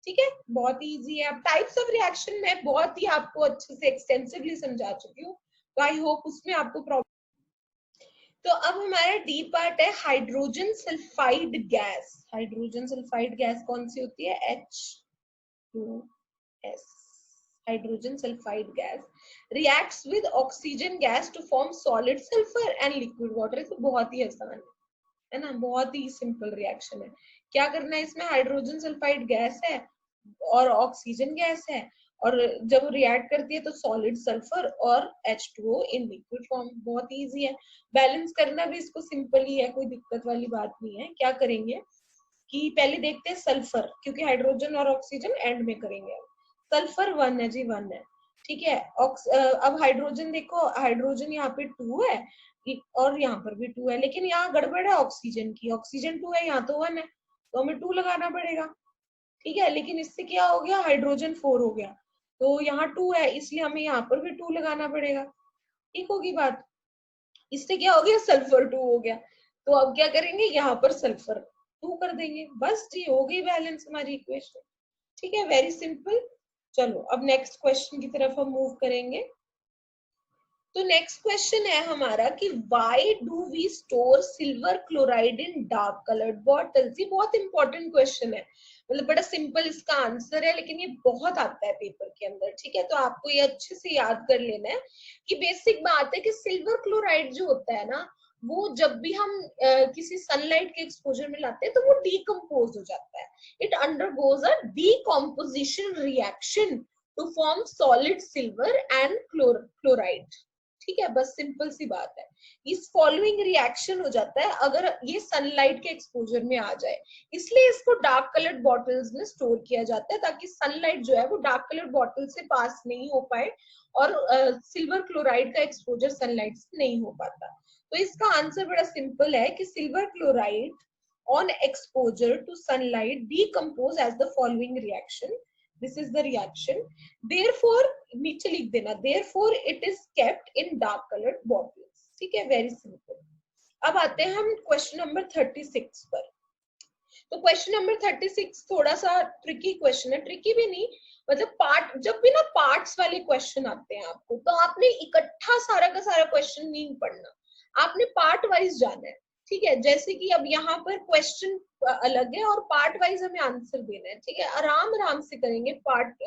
ठीक है, बहुत इजी है। अब टाइप्स ऑफ रिएक्शन मैं बहुत ही आपको अच्छे से एक्सटेंसिवली समझा चुकी हूँ, तो आई होप उसमें आपको प्रॉब्लम। तो अब हमारा डी पार्ट है hydrogen sulphide gas. Hydrogen sulphide gas कौन सी होती है, H2S। Hydrogen sulphide gas reacts with oxygen gas to form solid sulphur and liquid water. तो बहुत ही आसान है ना, बहुत ही सिंपल रिएक्शन है। क्या करना है इसमें, हाइड्रोजन सल्फाइड गैस है और ऑक्सीजन गैस है, और जब रिएक्ट करती है तो सॉलिड सल्फर और H2O इन लिक्विड फॉर्म। बहुत इजी है, बैलेंस करना भी इसको सिंपल ही है, कोई दिक्कत वाली बात नहीं है। क्या करेंगे कि पहले देखते हैं सल्फर, क्योंकि हाइड्रोजन और ऑक्सीजन एंड में करेंगे। सल्फर 1 है जी, 1 है। ठीक है, अब हाइड्रोजन देखो, हाइड्रोजन यहाँ पे 2 है और यहाँ पर भी 2 है, लेकिन यहाँ गड़बड़ है ऑक्सीजन की। ऑक्सीजन 2 है, यहाँ तो 1 है, तो हमें 2 लगाना पड़ेगा। ठीक है, लेकिन इससे क्या हो गया, हाइड्रोजन 4 हो गया, तो यहाँ 2 है, इसलिए हमें यहाँ पर भी 2 लगाना पड़ेगा। ठीक होगी बात। इससे क्या हो गया, सल्फर 2 हो गया, तो अब क्या करेंगे, यहाँ पर सल्फर 2 कर देंगे, बस जी हो गई बैलेंस हमारी इक्वेशन। ठीक है, वेरी सिंपल। चलो अब नेक्स्ट क्वेश्चन की तरफ हम मूव करेंगे। तो नेक्स्ट क्वेश्चन है हमारा कि why do we store silver chloride in dark coloured bottles. ये बहुत इंपॉर्टेंट क्वेश्चन है, मतलब बड़ा सिंपल इसका आंसर है, लेकिन ये बहुत आता है पेपर के अंदर। ठीक है, तो आपको ये अच्छे से याद कर लेना है कि बेसिक बात है कि सिल्वर क्लोराइड जो होता है ना, वो जब भी हम किसी सनलाइट के एक्सपोजर में लाते हैं तो वो डीकम्पोज हो जाता है। It undergoes a decomposition reaction to form solid silver and chloride. ठीक है, बस सिंपल सी बात है। इस फॉलोइंग रिएक्शन हो जाता है अगर ये सनलाइट के एक्सपोजर में आ जाए, इसलिए इसको डार्क कलर्ड बॉटल्स में स्टोर किया जाता है, ताकि सनलाइट जो है वो डार्क कलर्ड बॉटल से पास नहीं हो पाए, और सिल्वर क्लोराइड का एक्सपोजर सनलाइट से नहीं हो पाता। तो इसका आंसर बड़ा सिंपल है कि silver chloride on exposure to sunlight decompose as the following reaction. This is the reaction. Therefore नीचे लिख देना, therefore it is kept in dark colored bottles. ठीक है, very simple. अब आते हैं हम क्वेश्चन नंबर 36 पर। तो क्वेश्चन नंबर 36 थोड़ा सा ट्रिकी क्वेश्चन है, ट्रिकी भी नहीं, मतलब पार्ट, जब भी ना पार्ट्स वाले क्वेश्चन आते हैं आपको, तो आपने इकट्ठा सारा का सारा क्वेश्चन नहीं पढ़ना, आपने पार्ट वाइज जाना है, ठीक है। जैसे कि अब यहाँ पर क्वेश्चन अलग है और पार्ट वाइज हमें आंसर देना है, ठीक है। आराम आराम से करेंगे, पार्ट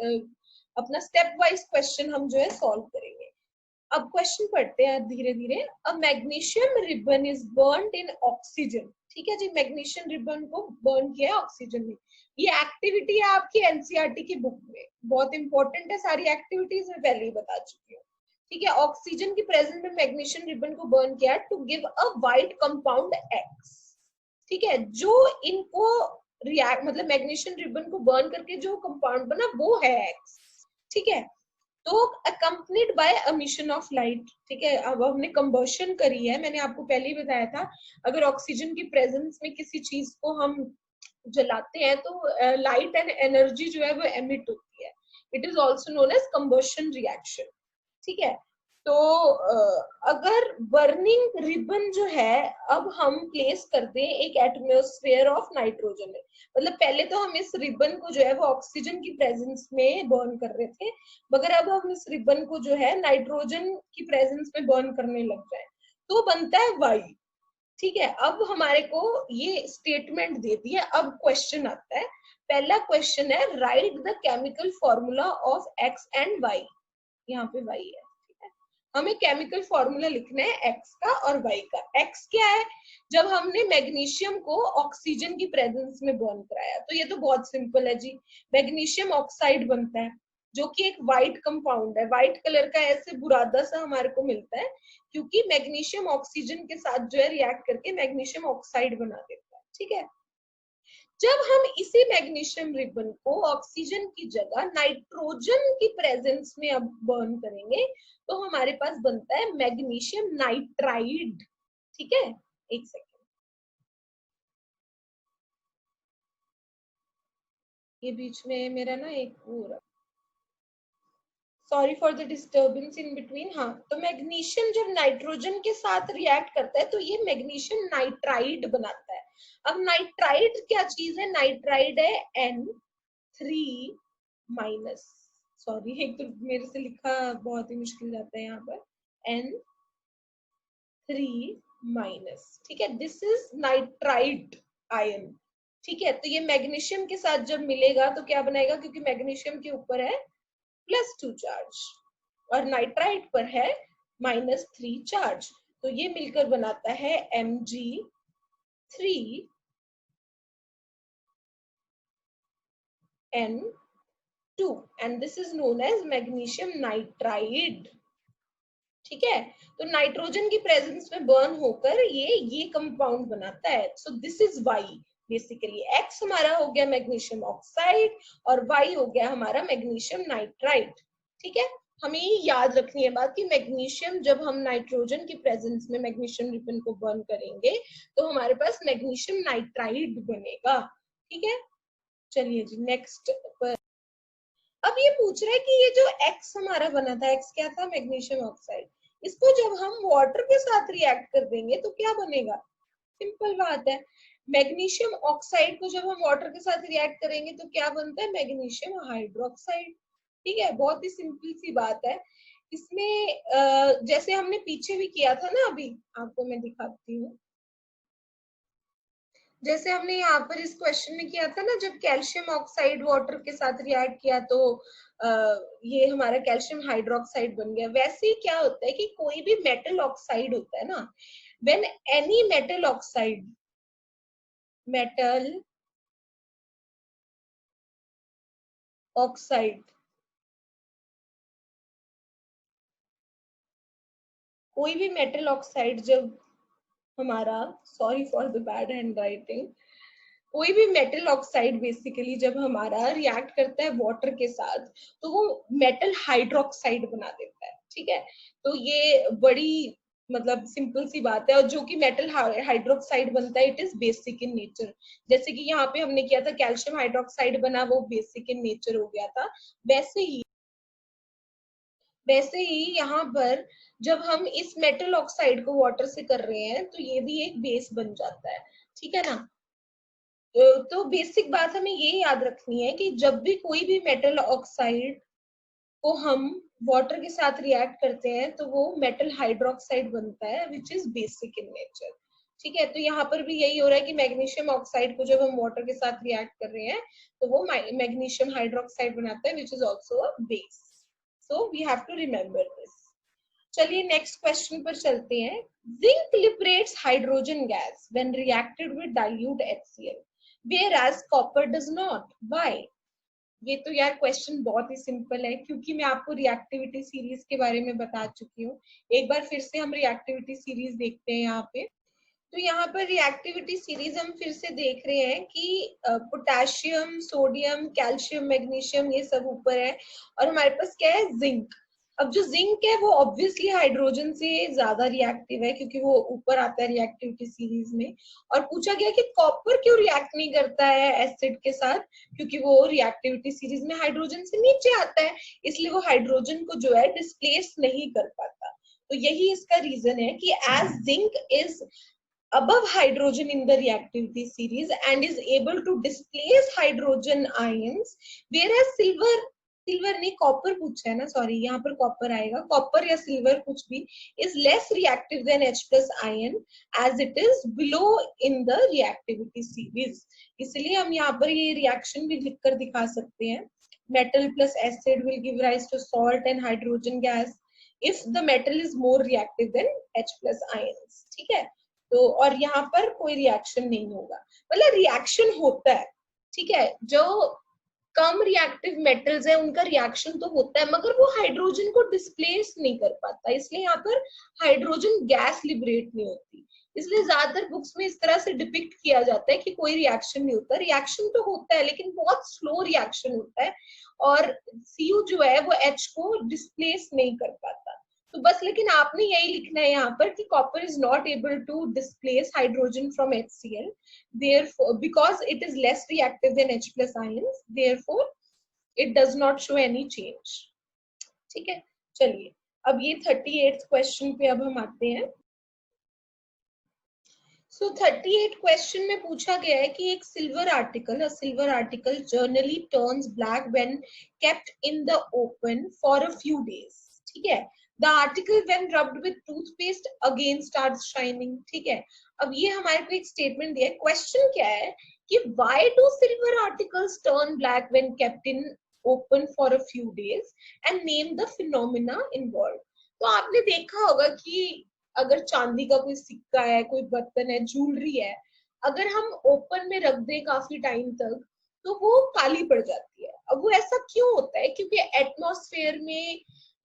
अपना स्टेप वाइज क्वेश्चन हम जो है सॉल्व करेंगे। अब क्वेश्चन पढ़ते हैं धीरे धीरे। A magnesium ribbon is burnt in oxygen, ठीक है जी, मैग्नीशियम रिबन को बर्न किया है ऑक्सीजन में। ये एक्टिविटी है आपकी एनसीईआरटी की बुक में, बहुत इंपॉर्टेंट है, सारी एक्टिविटीज मैं पहले ही बता चुकी हूँ, ठीक है। ऑक्सीजन की प्रेजेंस में मैग्नीशियम रिबन को बर्न किया to give a white compound X, ठीक है। जो इनको रिएक्ट, मतलब मैग्नीशियम रिबन को बर्न करके जो कंपाउंड बना वो है एक्स, ठीक है। तो accompanied by emission of light, ठीक है। अब हमने कंबशन करी है, मैंने आपको पहले ही बताया था, अगर ऑक्सीजन की प्रेजेंस में किसी चीज को हम जलाते हैं तो लाइट एंड एनर्जी जो है वो एमिट होती है। It is also known as combustion reaction, ठीक है। तो अगर बर्निंग रिबन जो है अब हम प्लेस करते हैं एक एटमॉस्फेयर ऑफ नाइट्रोजन में, मतलब पहले तो हम इस रिबन को जो है वो ऑक्सीजन की प्रेजेंस में बर्न कर रहे थे, मगर अब हम इस रिबन को जो है नाइट्रोजन की प्रेजेंस में बर्न करने लग जाए तो बनता है वाई, ठीक है। अब हमारे को ये स्टेटमेंट दे दी है, अब क्वेश्चन आता है। पहला क्वेश्चन है write the chemical formula of X and Y, यहाँ पे वाई है, ठीक है। हमें केमिकल फॉर्मूला लिखना है एक्स का और वाई का। एक्स क्या है, जब हमने मैग्नीशियम को ऑक्सीजन की प्रेजेंस में बर्न कराया, तो ये तो बहुत सिंपल है जी, मैग्नीशियम ऑक्साइड बनता है जो कि एक व्हाइट कंपाउंड है, व्हाइट कलर का ऐसे बुरादा सा हमारे को मिलता है, क्योंकि मैग्नीशियम ऑक्सीजन के साथ जो है रिएक्ट करके मैग्नीशियम ऑक्साइड बना देता है, ठीक है। जब हम इसी मैग्नीशियम रिबन को ऑक्सीजन की जगह नाइट्रोजन की प्रेजेंस में अब बर्न करेंगे तो हमारे पास बनता है मैग्नीशियम नाइट्राइड, ठीक है। एक सेकेंड, ये बीच में मेरा ना एक पूरा, sorry for the disturbance in between. हाँ, तो मैग्नीशियम जब नाइट्रोजन के साथ रिएक्ट करता है तो ये मैग्नीशियम नाइट्राइड बनाता है। अब नाइट्राइड क्या चीज है, नाइट्राइड है N3 माइनस, सॉरी एक तो मेरे से लिखा बहुत ही मुश्किल जाता है यहाँ पर, N3 माइनस, ठीक है। दिस इज नाइट्राइड आयन, ठीक है। तो ये मैग्नीशियम के साथ जब मिलेगा तो क्या बनाएगा, क्योंकि मैग्नीशियम के ऊपर है +2 चार्ज और नाइट्राइड पर है -3 चार्ज, तो ये मिलकर बनाता है Mg3n2 and this is known as magnesium nitride, ठीक है। तो नाइट्रोजन की प्रेजेंस में बर्न होकर ये कंपाउंड बनाता है। So this is Y, basically X हमारा हो गया मैग्नीशियम ऑक्साइड और वाई हो गया हमारा मैग्नीशियम नाइट्राइड, ठीक है। हमें ये याद रखनी है बात कि मैग्नीशियम, जब हम नाइट्रोजन की प्रेजेंस में मैग्नीशियम रिबन को बर्न करेंगे तो हमारे पास मैग्नीशियम नाइट्राइड बनेगा, ठीक है। चलिए जी नेक्स्ट पर। अब ये पूछ रहा है कि ये जो एक्स हमारा बना था, एक्स क्या था, मैग्नीशियम ऑक्साइड, इसको जब हम वाटर के साथ रिएक्ट कर देंगे तो क्या बनेगा, सिंपल बात है, मैग्नीशियम ऑक्साइड को जब हम वाटर के साथ रिएक्ट करेंगे तो क्या बनता है, मैग्नीशियम हाइड्रोक्साइड, ठीक है। बहुत ही सिंपल सी बात है। इसमें जैसे हमने पीछे भी किया था ना, अभी आपको मैं दिखाती हूँ, जैसे हमने यहाँ पर इस क्वेश्चन में किया था ना, जब कैल्शियम ऑक्साइड वाटर के साथ रिएक्ट किया तो ये हमारा कैल्शियम हाइड्रोक्साइड बन गया। वैसे ही क्या होता है कि कोई भी मेटल ऑक्साइड होता है ना, when any metal oxide, metal oxide, कोई भी मेटल ऑक्साइड जब हमारा, sorry for the bad hand writing, कोई भी मेटल ऑक्साइड बेसिकली जब हमारा रिएक्ट करता है वाटर के साथ तो वो मेटल हाइड्रोक्साइड बना देता है, ठीक है। तो ये बड़ी मतलब सिंपल सी बात है, और जो कि मेटल हाइड्रोक्साइड बनता है it is basic in nature, जैसे कि यहाँ पे हमने किया था कैल्शियम हाइड्रोक्साइड बना, वो बेसिक इन नेचर हो गया था, वैसे ही वैसे ही यहाँ पर जब हम इस मेटल ऑक्साइड को वाटर से कर रहे हैं तो ये भी एक बेस बन जाता है, ठीक है ना। तो बेसिक बात हमें ये याद रखनी है कि जब भी कोई भी मेटल ऑक्साइड को हम वाटर के साथ रिएक्ट करते हैं तो वो मेटल हाइड्रोक्साइड बनता है which is basic in nature, ठीक है। तो यहाँ पर भी यही हो रहा है कि मैग्नीशियम ऑक्साइड को जब हम वाटर के साथ रिएक्ट कर रहे हैं तो वो मैग्नीशियम हाइड्रोक्साइड बनाता है which is also a base, so we have to remember this. चलिए नेक्स्ट क्वेश्चन पर चलते हैं। Zinc liberates hydrogen gas when reacted with dilute HCl whereas copper does not, why? ये तो यार क्वेश्चन बहुत ही सिंपल है, क्योंकि मैं आपको रिएक्टिविटी सीरीज के बारे में बता चुकी हूँ। एक बार फिर से हम रिएक्टिविटी सीरीज देखते हैं यहाँ पे। तो यहाँ पर रिएक्टिविटी सीरीज हम फिर से देख रहे हैं कि पोटेशियम, सोडियम, कैल्शियम, मैग्नीशियम ये सब ऊपर है और हमारे पास क्या है, जिंक। अब जो जिंक है वो ऑब्वियसली हाइड्रोजन से ज्यादा रिएक्टिव है क्योंकि वो ऊपर आता है रिएक्टिविटी सीरीज में। और पूछा गया कि कॉपर क्यों रिएक्ट नहीं करता है एसिड के साथ, क्योंकि वो रिएक्टिविटी सीरीज में हाइड्रोजन से नीचे आता है, इसलिए वो हाइड्रोजन को जो है डिस्प्लेस नहीं कर पाता। तो यही इसका रीजन है कि as zinc is above hydrogen in the reactivity series and is able to displace hydrogen ions, whereas silver ने कॉपर पूछा है ना, सॉरी यहाँ पर कॉपर आएगा, कॉपर या सिल्वर कुछ भी is less reactive than H plus ion as it is below in the reactivity series। इसलिए हम यहाँ पर ये रिएक्शन भी लिखकर दिखा सकते हैं। metal plus acid will give rise to salt and hydrogen gas if the metal is more reactive than H plus ions, ठीक है। तो और यहाँ पर कोई रिएक्शन नहीं होगा, मतलब रिएक्शन होता है, ठीक है। जो कम रिएक्टिव मेटल्स है उनका रिएक्शन तो होता है मगर वो हाइड्रोजन को डिस्प्लेस नहीं कर पाता, इसलिए यहाँ पर हाइड्रोजन गैस लिबरेट नहीं होती। इसलिए ज्यादातर बुक्स में इस तरह से डिपिक्ट किया जाता है कि कोई रिएक्शन नहीं होता। रिएक्शन तो होता है लेकिन बहुत स्लो रिएक्शन होता है और Cu जो है वो H को डिस्प्लेस नहीं कर पाता। तो बस लेकिन आपने यही लिखना है यहाँ पर कि copper is not able to displace hydrogen from HCl therefore because it is less reactive than H plus ions, therefore it does not show any change, ठीक है। चलिए अब ये 38th क्वेश्चन पे अब हम आते हैं। सो 38 क्वेश्चन में पूछा गया है कि एक silver article generally turns black when kept in the open for a few days, ठीक है। The article when rubbed with toothpaste again starts shining, ठीक है। अब ये हमारे को एक स्टेटमेंट दिया है। क्वेश्चन क्या है कि why do silver articles turn black when kept in open for a few days and name the phenomena involve. तो आपने देखा होगा कि अगर चांदी का कोई सिक्का है, कोई बर्तन है, ज्वेलरी है, अगर हम ओपन में रख दें काफी टाइम तक तो वो काली पड़ जाती है। अब वो ऐसा क्यों होता है? क्योंकि एटमॉस्फेयर में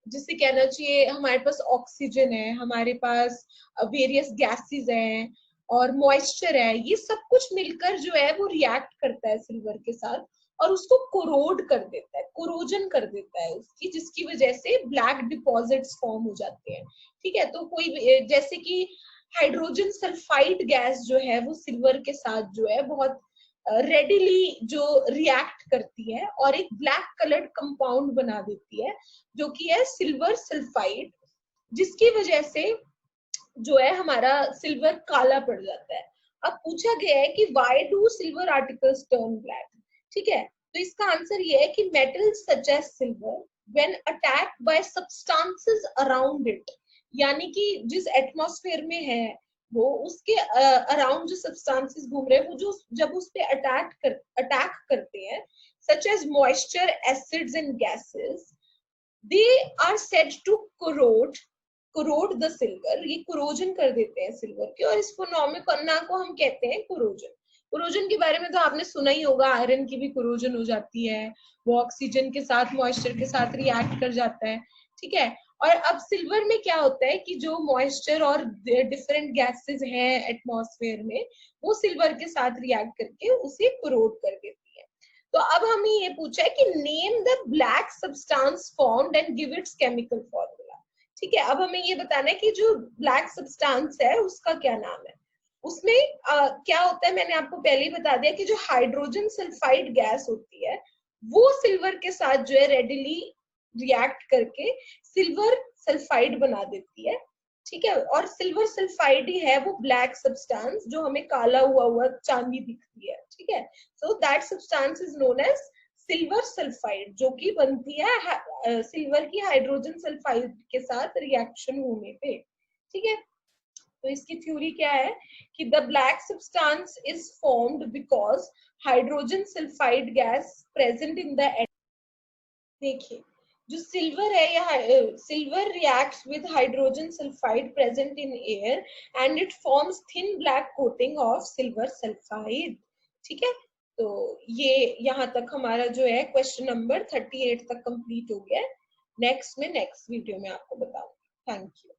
जिसे कहना चाहिए हमारे पास ऑक्सीजन है, हमारे पास वेरियस गैसेस हैं और मॉइस्चर है, ये सब कुछ मिलकर जो है वो रिएक्ट करता है सिल्वर के साथ और उसको कोरोड कर देता है, कोरोजन कर देता है उसकी, जिसकी वजह से ब्लैक डिपॉजिट्स फॉर्म हो जाते हैं, ठीक है। तो कोई जैसे कि हाइड्रोजन सल्फाइड गैस जो है वो सिल्वर के साथ जो है बहुत रेडिली जो रिएक्ट करती है और एक ब्लैक कलर्ड कंपाउंड बना देती है जो कि है सिल्वर सल्फाइड, जिसकी वजह से जो है हमारा सिल्वर काला पड़ जाता है। अब पूछा गया है कि why do silver articles turn black, ठीक है। तो इसका आंसर ये है कि metals such as silver when attacked by substances around it, यानी कि जिस एटमॉस्फेयर में है वो उसके अराउंड जो सब्सटेंसेस घूम रहे हैं वो जो जब उस पे अटैक करते हैं such as moisture, acids and gases, they are said to corrode the silver, ये कोरोजन कर देते हैं सिल्वर के और इस फिनोमेना को हम कहते हैं कोरोजन। कोरोजन के बारे में तो आपने सुना ही होगा, आयरन की भी कोरोजन हो जाती है, वो ऑक्सीजन के साथ मॉइस्चर के साथ रिएक्ट कर जाता है, ठीक है। और अब सिल्वर में क्या होता है कि जो मॉइस्चर और डिफरेंट गैसेस हैं एटमॉस्फेयर में वो सिल्वर के साथ रिएक्ट करके उसे कोरोड कर देती है। तो अब हमें ये पूछा है कि name the black substance formed and give its chemical formula, ठीक है। अब हमें ये बताना है कि जो ब्लैक सब्सटेंस है उसका क्या नाम है। उसमें क्या होता है, मैंने आपको पहले ही बता दिया कि जो हाइड्रोजन सल्फाइड गैस होती है वो सिल्वर के साथ जो है रेडिली रिएक्ट करके सिल्वर सल्फाइड बना देती है, ठीक है। और सिल्वर सल्फाइड ही है वो ब्लैक सब्सटेंस जो हमें काला हुआ हुआ चांदी दिखती है, ठीक है। So that substance is known as silver sulphide, जो कि बनती है सिल्वर की हाइड्रोजन सल्फाइड के साथ रिएक्शन होने पे, ठीक है। तो इसकी थ्योरी क्या है कि the black substance is formed because hydrogen sulphide gas present in the, देखिए जो सिल्वर है या silver reacts with hydrogen sulphide present in air and it forms thin black coating of silver sulphide, ठीक है। तो ये यहाँ तक हमारा जो है क्वेश्चन नंबर 38 तक कंप्लीट हो गया है। नेक्स्ट वीडियो में आपको बताऊंगी। Thank you.